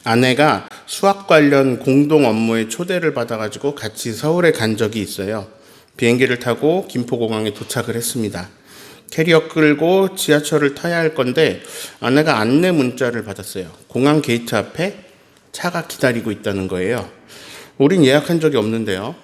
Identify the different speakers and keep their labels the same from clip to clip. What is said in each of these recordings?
Speaker 1: 아내가 수학 관련 공동 업무에 초대를 받아가지고 같이 서울에 간 적이 있어요. 비행기를 타고 김포공항에 도착을 했습니다. 캐리어 끌고 지하철을 타야 할 건데 아내가 안내 문자를 받았어요. 공항 게이트 앞에 차가 기다리고 있다는 거예요. 우린 예약한 적이 없는데요.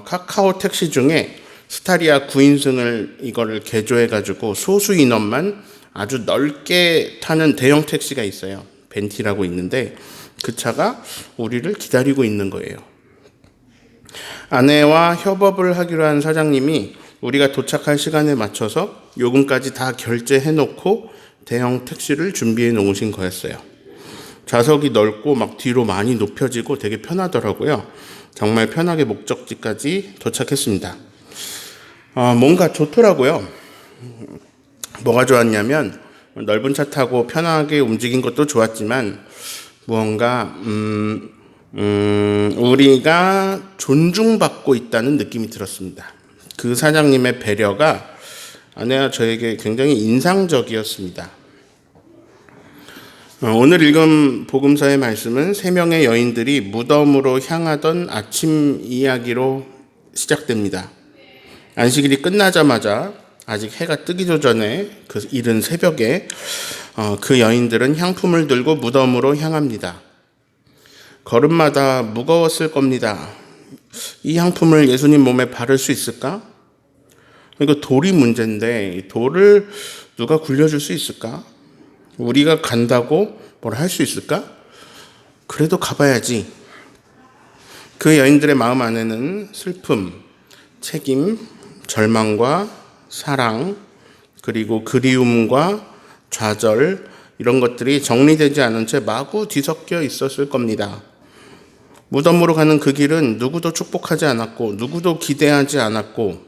Speaker 1: 카카오 택시 중에 스타리아 9인승을 이거를 개조해가지고 소수 인원만 아주 넓게 타는 대형 택시가 있어요. 벤티라고 있는데 그 차가 우리를 기다리고 있는 거예요. 아내와 협업을 하기로 한 사장님이 우리가 도착할 시간에 맞춰서 요금까지 다 결제해놓고 대형 택시를 준비해 놓으신 거였어요. 좌석이 넓고 막 뒤로 많이 높여지고 되게 편하더라고요. 정말 편하게 목적지까지 도착했습니다. 뭔가 좋더라고요. 뭐가 좋았냐면 넓은 차 타고 편하게 움직인 것도 좋았지만 무언가 우리가 존중받고 있다는 느낌이 들었습니다. 그 사장님의 배려가 아내와 저에게 굉장히 인상적이었습니다. 오늘 읽은 복음서의 말씀은 세 명의 여인들이 무덤으로 향하던 아침 이야기로 시작됩니다. 안식일이 끝나자마자 아직 해가 뜨기도 전에 그 이른 새벽에 그 여인들은 향품을 들고 무덤으로 향합니다. 걸음마다 무거웠을 겁니다. 이 향품을 예수님 몸에 바를 수 있을까? 이거 돌이 문제인데 돌을 누가 굴려줄 수 있을까? 우리가 간다고 뭘 할 수 있을까? 그래도 가봐야지. 그 여인들의 마음 안에는 슬픔, 책임, 절망과 사랑, 그리고 그리움과 좌절, 이런 것들이 정리되지 않은 채 마구 뒤섞여 있었을 겁니다. 무덤으로 가는 그 길은 누구도 축복하지 않았고 누구도 기대하지 않았고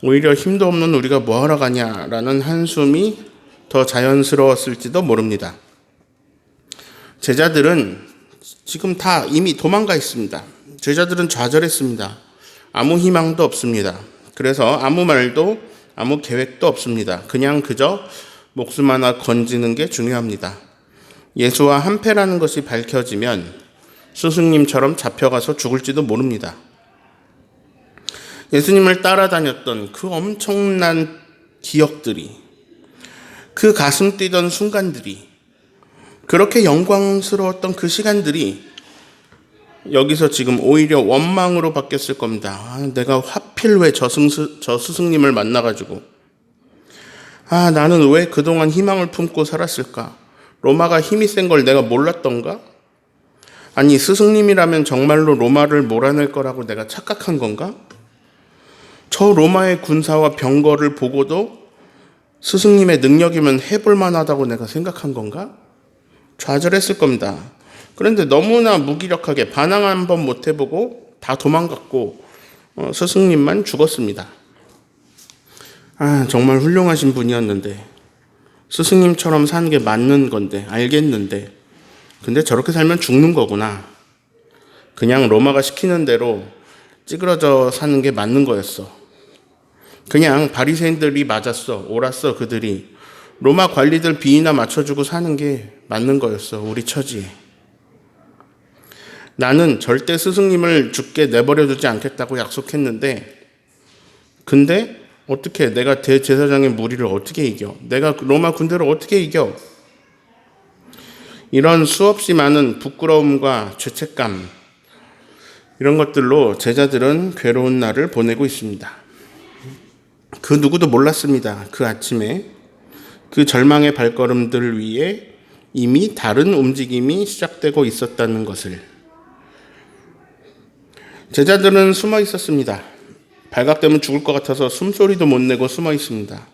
Speaker 1: 오히려 힘도 없는 우리가 뭐하러 가냐라는 한숨이 더 자연스러웠을지도 모릅니다. 제자들은 지금 다 이미 도망가 있습니다. 제자들은 좌절했습니다. 아무 희망도 없습니다. 그래서 아무 말도 아무 계획도 없습니다. 그냥 그저 목숨 하나 건지는 게 중요합니다. 예수와 한패라는 것이 밝혀지면 스승님처럼 잡혀가서 죽을지도 모릅니다. 예수님을 따라다녔던 그 엄청난 기억들이, 그 가슴 뛰던 순간들이, 그렇게 영광스러웠던 그 시간들이 여기서 지금 오히려 원망으로 바뀌었을 겁니다. 내가 하필 왜 저 스승님을 만나가지고 나는 왜 그동안 희망을 품고 살았을까? 로마가 힘이 센 걸 내가 몰랐던가? 아니 스승님이라면 정말로 로마를 몰아낼 거라고 내가 착각한 건가? 저 로마의 군사와 병거를 보고도 스승님의 능력이면 해볼 만하다고 내가 생각한 건가? 좌절했을 겁니다. 그런데 너무나 무기력하게 반항 한번 못 해보고 다 도망갔고 스승님만 죽었습니다. 정말 훌륭하신 분이었는데 스승님처럼 사는 게 맞는 건데 알겠는데 근데 저렇게 살면 죽는 거구나. 그냥 로마가 시키는 대로 찌그러져 사는 게 맞는 거였어. 그냥 바리새인들이 맞았어. 옳았어. 그들이. 로마 관리들 비위나 맞춰주고 사는 게 맞는 거였어. 우리 처지에. 나는 절대 스승님을 죽게 내버려두지 않겠다고 약속했는데 근데 어떻게 내가 대제사장의 무리를 어떻게 이겨? 내가 로마 군대를 어떻게 이겨? 이런 수없이 많은 부끄러움과 죄책감 이런 것들로 제자들은 괴로운 날을 보내고 있습니다. 그 누구도 몰랐습니다. 그 아침에 그 절망의 발걸음들 위에 이미 다른 움직임이 시작되고 있었다는 것을. 제자들은 숨어 있었습니다. 발각되면 죽을 것 같아서 숨소리도 못 내고 숨어 있습니다.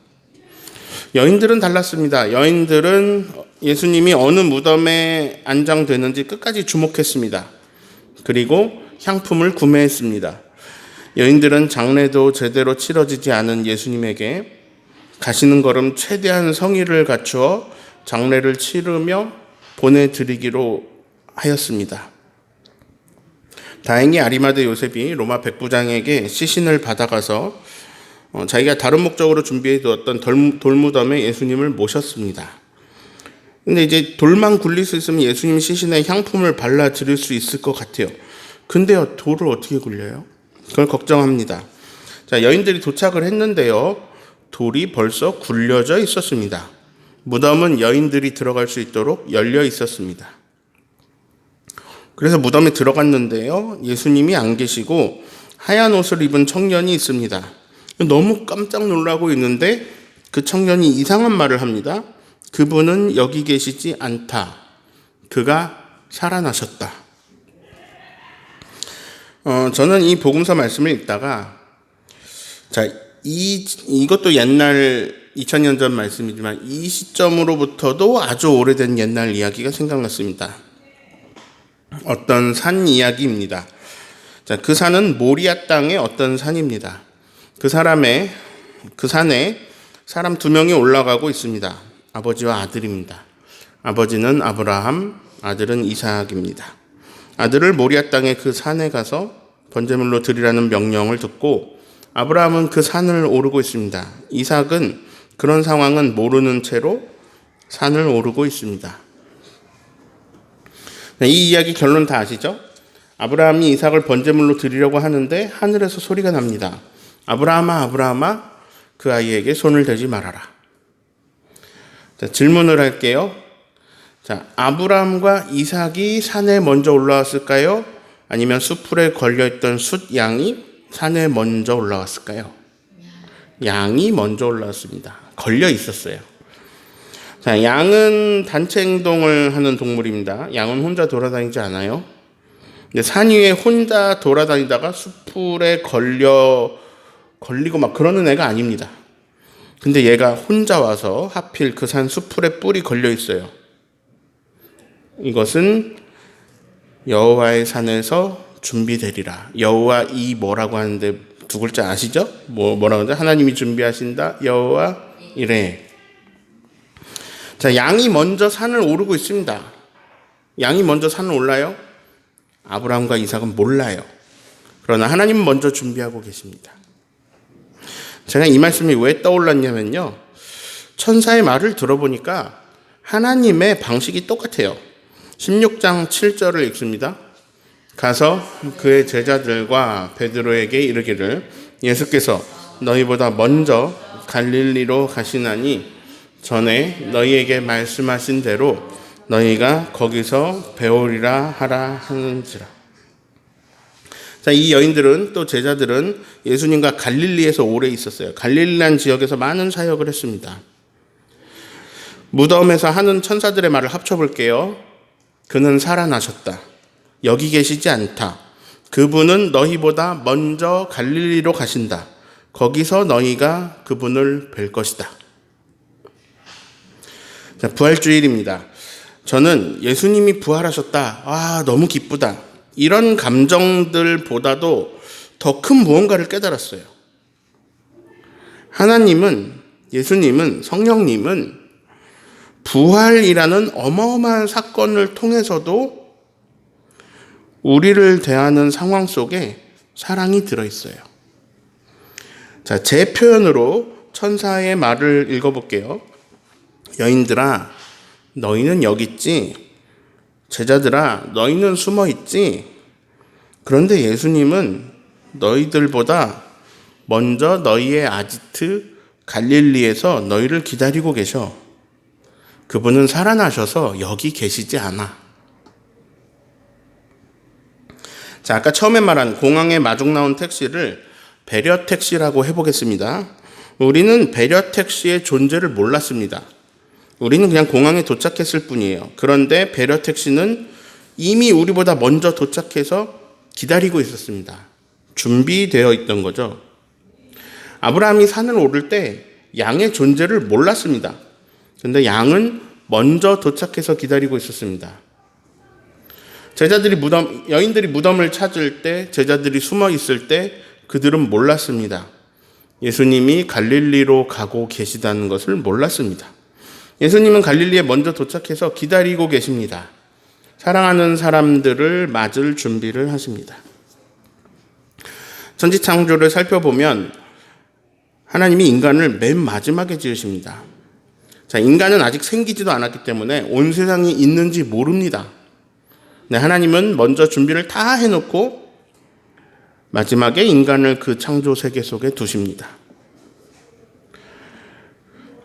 Speaker 1: 여인들은 달랐습니다. 여인들은 예수님이 어느 무덤에 안장되는지 끝까지 주목했습니다. 그리고 향품을 구매했습니다. 여인들은 장례도 제대로 치러지지 않은 예수님에게 가시는 걸음 최대한 성의를 갖추어 장례를 치르며 보내드리기로 하였습니다. 다행히 아리마대 요셉이 로마 백부장에게 시신을 받아가서 자기가 다른 목적으로 준비해 두었던 돌무덤에 예수님을 모셨습니다. 근데 이제 돌만 굴릴 수 있으면 예수님 시신에 향품을 발라 드릴 수 있을 것 같아요. 근데요, 돌을 어떻게 굴려요? 그걸 걱정합니다. 자, 여인들이 도착을 했는데요, 돌이 벌써 굴려져 있었습니다. 무덤은 여인들이 들어갈 수 있도록 열려 있었습니다. 그래서 무덤에 들어갔는데요, 예수님이 안 계시고 하얀 옷을 입은 청년이 있습니다. 너무 깜짝 놀라고 있는데 그 청년이 이상한 말을 합니다. 그분은 여기 계시지 않다. 그가 살아나셨다. 저는 이 복음서 말씀을 읽다가, 자, 이것도 옛날 2000년 전 말씀이지만 이 시점으로부터도 아주 오래된 옛날 이야기가 생각났습니다. 어떤 산 이야기입니다. 자, 그 산은 모리아 땅의 어떤 산입니다. 그 산에 사람 2명이 올라가고 있습니다. 아버지와 아들입니다. 아버지는 아브라함, 아들은 이삭입니다. 아들을 모리아 땅의 그 산에 가서 번제물로 드리라는 명령을 듣고 아브라함은 그 산을 오르고 있습니다. 이삭은 그런 상황은 모르는 채로 산을 오르고 있습니다. 이 이야기 결론 다 아시죠? 아브라함이 이삭을 번제물로 드리려고 하는데 하늘에서 소리가 납니다. 아브라함아, 아브라함아, 그 아이에게 손을 대지 말아라. 자, 질문을 할게요. 자, 아브라함과 이삭이 산에 먼저 올라왔을까요? 아니면 숫풀에 걸려있던 숫양이 산에 먼저 올라왔을까요? 양이 먼저 올라왔습니다. 걸려 있었어요. 자, 양은 단체 행동을 하는 동물입니다. 양은 혼자 돌아다니지 않아요. 근데 산 위에 혼자 돌아다니다가 숲풀에 걸리고 막 그러는 애가 아닙니다. 근데 얘가 혼자 와서 하필 그 산 숲풀에 뿔이 걸려 있어요. 이것은 여호와의 산에서 준비되리라. 여호와 이 뭐라고 하는데 두 글자 아시죠? 뭐라고 하는데 하나님이 준비하신다. 여호와 이래. 자, 양이 먼저 산을 오르고 있습니다. 양이 먼저 산을 올라요? 아브라함과 이삭은 몰라요. 그러나 하나님은 먼저 준비하고 계십니다. 제가 이 말씀이 왜 떠올랐냐면요, 천사의 말을 들어보니까 하나님의 방식이 똑같아요. 16장 7절을 읽습니다. 가서 그의 제자들과 베드로에게 이르기를 예수께서 너희보다 먼저 갈릴리로 가시나니 전에 너희에게 말씀하신 대로 너희가 거기서 배우리라 하라 하는지라. 자, 이 여인들은 또 제자들은 예수님과 갈릴리에서 오래 있었어요. 갈릴리라는 지역에서 많은 사역을 했습니다. 무덤에서 하는 천사들의 말을 합쳐볼게요. 그는 살아나셨다. 여기 계시지 않다. 그분은 너희보다 먼저 갈릴리로 가신다. 거기서 너희가 그분을 뵐 것이다. 자, 부활주일입니다. 저는 예수님이 부활하셨다. 아, 너무 기쁘다. 이런 감정들보다도 더 큰 무언가를 깨달았어요. 하나님은, 예수님은, 성령님은 부활이라는 어마어마한 사건을 통해서도 우리를 대하는 상황 속에 사랑이 들어있어요. 자, 제 표현으로 천사의 말을 읽어볼게요. 여인들아, 너희는 여기 있지. 제자들아, 너희는 숨어 있지. 그런데 예수님은 너희들보다 먼저 너희의 아지트 갈릴리에서 너희를 기다리고 계셔. 그분은 살아나셔서 여기 계시지 않아. 자, 아까 처음에 말한 공항에 마중 나온 택시를 배려 택시라고 해보겠습니다. 우리는 배려 택시의 존재를 몰랐습니다. 우리는 그냥 공항에 도착했을 뿐이에요. 그런데 배려 택시는 이미 우리보다 먼저 도착해서 기다리고 있었습니다. 준비되어 있던 거죠. 아브라함이 산을 오를 때 양의 존재를 몰랐습니다. 그런데 양은 먼저 도착해서 기다리고 있었습니다. 여인들이 무덤을 찾을 때, 제자들이 숨어 있을 때 그들은 몰랐습니다. 예수님이 갈릴리로 가고 계시다는 것을 몰랐습니다. 예수님은 갈릴리에 먼저 도착해서 기다리고 계십니다. 사랑하는 사람들을 맞을 준비를 하십니다. 천지창조를 살펴보면 하나님이 인간을 맨 마지막에 지으십니다. 자, 인간은 아직 생기지도 않았기 때문에 온 세상이 있는지 모릅니다. 네, 하나님은 먼저 준비를 다 해놓고 마지막에 인간을 그 창조 세계 속에 두십니다.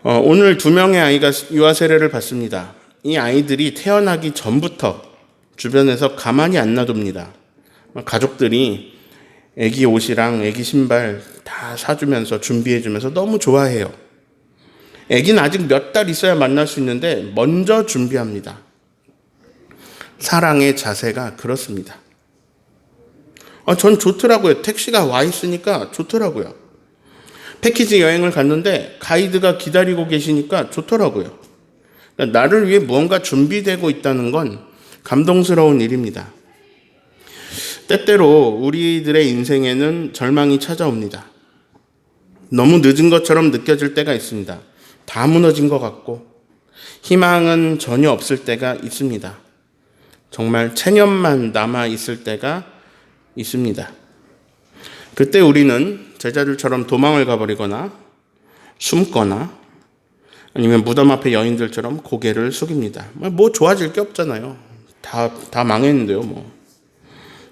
Speaker 1: 오늘 2명의 아이가 유아 세례를 받습니다. 이 아이들이 태어나기 전부터 주변에서 가만히 안 놔둡니다. 가족들이 애기 옷이랑 애기 신발 다 사주면서 준비해주면서 너무 좋아해요. 애기는 아직 몇 달 있어야 만날 수 있는데 먼저 준비합니다. 사랑의 자세가 그렇습니다. 전 좋더라고요. 택시가 와 있으니까 좋더라고요. 패키지 여행을 갔는데 가이드가 기다리고 계시니까 좋더라고요. 그러니까 나를 위해 무언가 준비되고 있다는 건 감동스러운 일입니다. 때때로 우리들의 인생에는 절망이 찾아옵니다. 너무 늦은 것처럼 느껴질 때가 있습니다. 다 무너진 것 같고 희망은 전혀 없을 때가 있습니다. 정말 체념만 남아 있을 때가 있습니다. 그때 우리는 제자들처럼 도망을 가버리거나 숨거나 아니면 무덤 앞에 여인들처럼 고개를 숙입니다. 뭐 좋아질 게 없잖아요. 다 망했는데요, 뭐.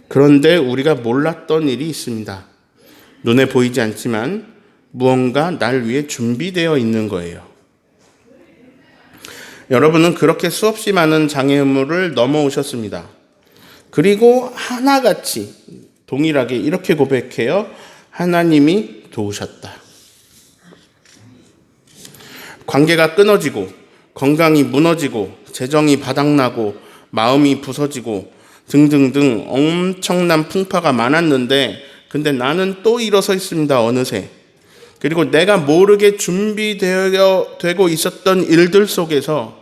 Speaker 1: 그런데 우리가 몰랐던 일이 있습니다. 눈에 보이지 않지만 무언가 날 위해 준비되어 있는 거예요. 여러분은 그렇게 수없이 많은 장애물을 넘어오셨습니다. 그리고 하나같이 동일하게 이렇게 고백해요. 하나님이 도우셨다. 관계가 끊어지고 건강이 무너지고 재정이 바닥나고 마음이 부서지고 등등등 엄청난 풍파가 많았는데 근데 나는 또 일어서 있습니다. 어느새. 그리고 내가 모르게 준비되고 있었던 일들 속에서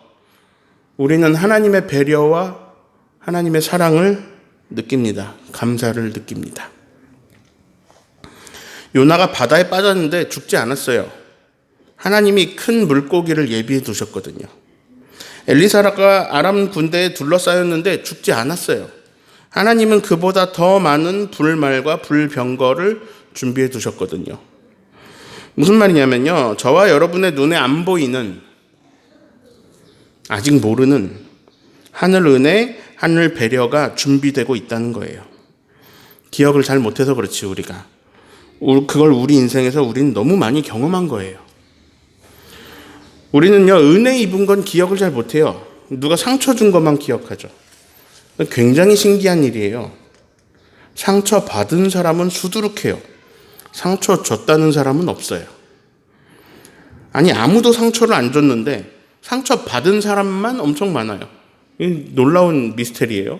Speaker 1: 우리는 하나님의 배려와 하나님의 사랑을 느낍니다. 감사를 느낍니다. 요나가 바다에 빠졌는데 죽지 않았어요. 하나님이 큰 물고기를 예비해 두셨거든요. 엘리사가 아람 군대에 둘러싸였는데 죽지 않았어요. 하나님은 그보다 더 많은 불말과 불병거를 준비해 두셨거든요. 무슨 말이냐면요. 저와 여러분의 눈에 안 보이는 아직 모르는 하늘 은혜, 하늘 배려가 준비되고 있다는 거예요. 기억을 잘 못해서 그렇지 우리가. 그걸 우리 인생에서 우리는 너무 많이 경험한 거예요. 우리는요. 은혜 입은 건 기억을 잘 못해요. 누가 상처 준 것만 기억하죠. 굉장히 신기한 일이에요. 상처 받은 사람은 수두룩해요. 상처 줬다는 사람은 없어요. 아니 아무도 상처를 안 줬는데 상처 받은 사람만 엄청 많아요. 놀라운 미스테리예요.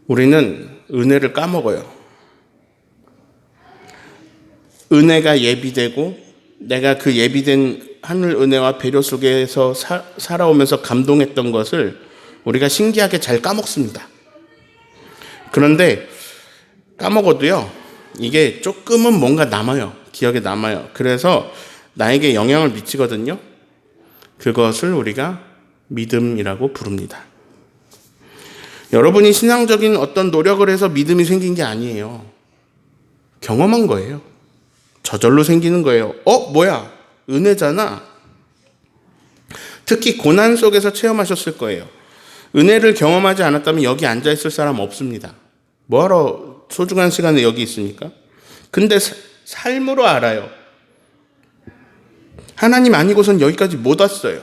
Speaker 1: 우리는 은혜를 까먹어요. 은혜가 예비되고 내가 그 예비된 하늘 은혜와 배려 속에서 살아오면서 감동했던 것을 우리가 신기하게 잘 까먹습니다. 그런데 까먹어도요. 이게 조금은 뭔가 남아요. 기억에 남아요. 그래서 나에게 영향을 미치거든요. 그것을 우리가 믿음이라고 부릅니다. 여러분이 신앙적인 어떤 노력을 해서 믿음이 생긴 게 아니에요. 경험한 거예요. 저절로 생기는 거예요. 뭐야? 은혜잖아. 특히 고난 속에서 체험하셨을 거예요. 은혜를 경험하지 않았다면 여기 앉아있을 사람 없습니다. 뭐하러 소중한 시간에 여기 있습니까? 근데 삶으로 알아요. 하나님 아니고선 여기까지 못 왔어요.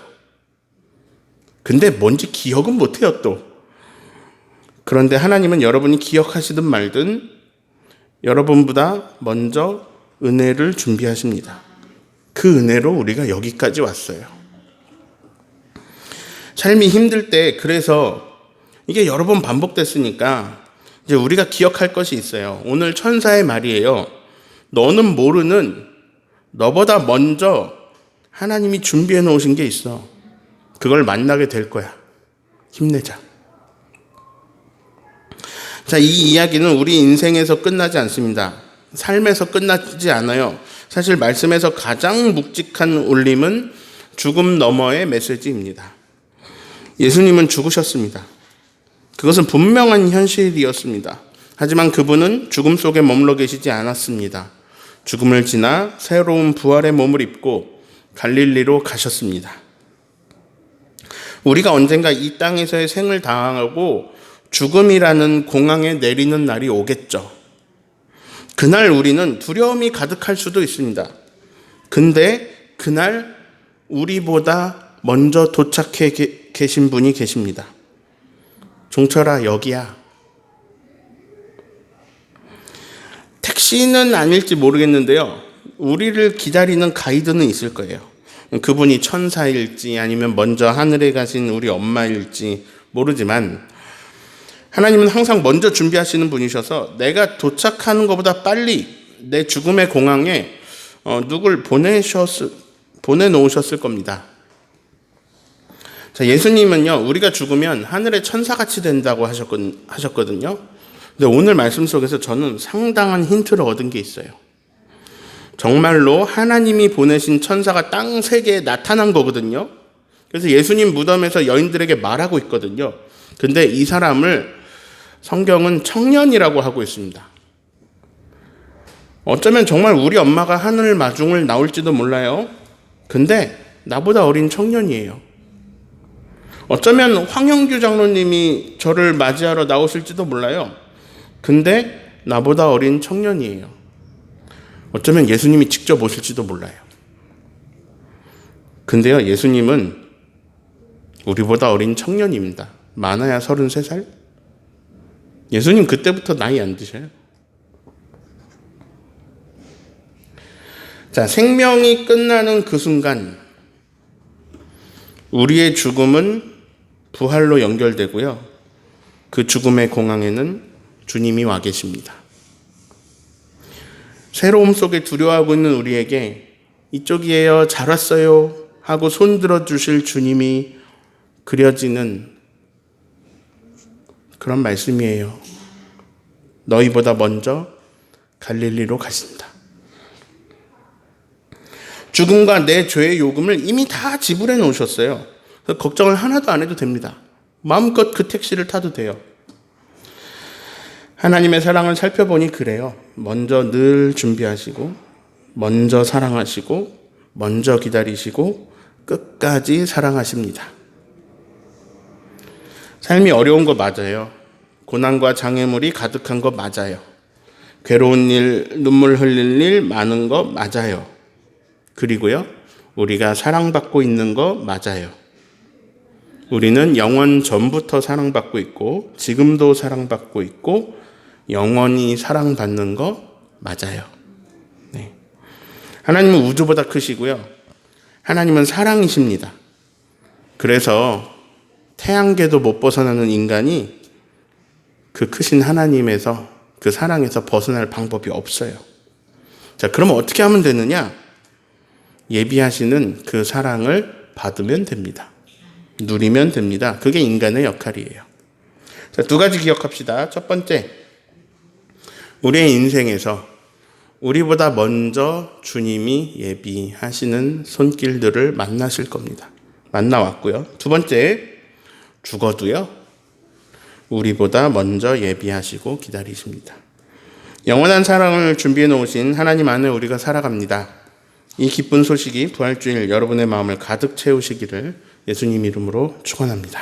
Speaker 1: 근데 뭔지 기억은 못해요 또. 그런데 하나님은 여러분이 기억하시든 말든 여러분보다 먼저 은혜를 준비하십니다. 그 은혜로 우리가 여기까지 왔어요. 삶이 힘들 때 그래서 이게 여러 번 반복됐으니까 이제 우리가 기억할 것이 있어요. 오늘 천사의 말이에요. 너는 모르는 너보다 먼저 하나님이 준비해 놓으신 게 있어. 그걸 만나게 될 거야. 힘내자. 자, 이 이야기는 우리 인생에서 끝나지 않습니다. 삶에서 끝나지 않아요. 사실 말씀에서 가장 묵직한 울림은 죽음 너머의 메시지입니다. 예수님은 죽으셨습니다. 그것은 분명한 현실이었습니다. 하지만 그분은 죽음 속에 머물러 계시지 않았습니다. 죽음을 지나 새로운 부활의 몸을 입고 갈릴리로 가셨습니다. 우리가 언젠가 이 땅에서의 생을 다하고 죽음이라는 공항에 내리는 날이 오겠죠. 그날 우리는 두려움이 가득할 수도 있습니다. 근데 그날 우리보다 먼저 도착해 계신 분이 계십니다. 종철아, 여기야. 택시는 아닐지 모르겠는데요. 우리를 기다리는 가이드는 있을 거예요. 그분이 천사일지 아니면 먼저 하늘에 가신 우리 엄마일지 모르지만 하나님은 항상 먼저 준비하시는 분이셔서 내가 도착하는 것보다 빨리 내 죽음의 공항에 누굴 보내놓으셨을 겁니다. 자, 예수님은요, 우리가 죽으면 하늘의 천사같이 된다고 하셨거든요. 근데 오늘 말씀 속에서 저는 상당한 힌트를 얻은 게 있어요. 정말로 하나님이 보내신 천사가 땅 세계에 나타난 거거든요. 그래서 예수님 무덤에서 여인들에게 말하고 있거든요. 근데 이 사람을 성경은 청년이라고 하고 있습니다. 어쩌면 정말 우리 엄마가 하늘 마중을 나올지도 몰라요. 근데 나보다 어린 청년이에요. 어쩌면 황영규 장로님이 저를 맞이하러 나오실지도 몰라요. 근데 나보다 어린 청년이에요. 어쩌면 예수님이 직접 오실지도 몰라요. 근데요, 예수님은 우리보다 어린 청년입니다. 많아야 33살? 예수님 그때부터 나이 안 드셔요. 자, 생명이 끝나는 그 순간 우리의 죽음은 부활로 연결되고요. 그 죽음의 공항에는 주님이 와 계십니다. 새로움 속에 두려워하고 있는 우리에게 이쪽이에요, 잘 왔어요 하고 손들어 주실 주님이 그려지는 그런 말씀이에요. 너희보다 먼저 갈릴리로 가신다. 죽음과 내 죄의 요금을 이미 다 지불해 놓으셨어요. 그래서 걱정을 하나도 안 해도 됩니다. 마음껏 그 택시를 타도 돼요. 하나님의 사랑을 살펴보니 그래요. 먼저 늘 준비하시고, 먼저 사랑하시고, 먼저 기다리시고, 끝까지 사랑하십니다. 삶이 어려운 거 맞아요. 고난과 장애물이 가득한 거 맞아요. 괴로운 일, 눈물 흘릴 일 많은 거 맞아요. 그리고요, 우리가 사랑받고 있는 거 맞아요. 우리는 영원 전부터 사랑받고 있고, 지금도 사랑받고 있고, 영원히 사랑받는 거 맞아요. 네. 하나님은 우주보다 크시고요. 하나님은 사랑이십니다. 그래서 태양계도 못 벗어나는 인간이 그 크신 하나님에서, 그 사랑에서 벗어날 방법이 없어요. 자, 그러면 어떻게 하면 되느냐? 예비하시는 그 사랑을 받으면 됩니다. 누리면 됩니다. 그게 인간의 역할이에요. 자, 두 가지 기억합시다. 첫 번째, 우리의 인생에서 우리보다 먼저 주님이 예비하시는 손길들을 만나실 겁니다. 만나왔고요. 두 번째, 죽어도요, 우리보다 먼저 예비하시고 기다리십니다. 영원한 사랑을 준비해 놓으신 하나님 안에 우리가 살아갑니다. 이 기쁜 소식이 부활주일 여러분의 마음을 가득 채우시기를 예수님 이름으로 축원합니다.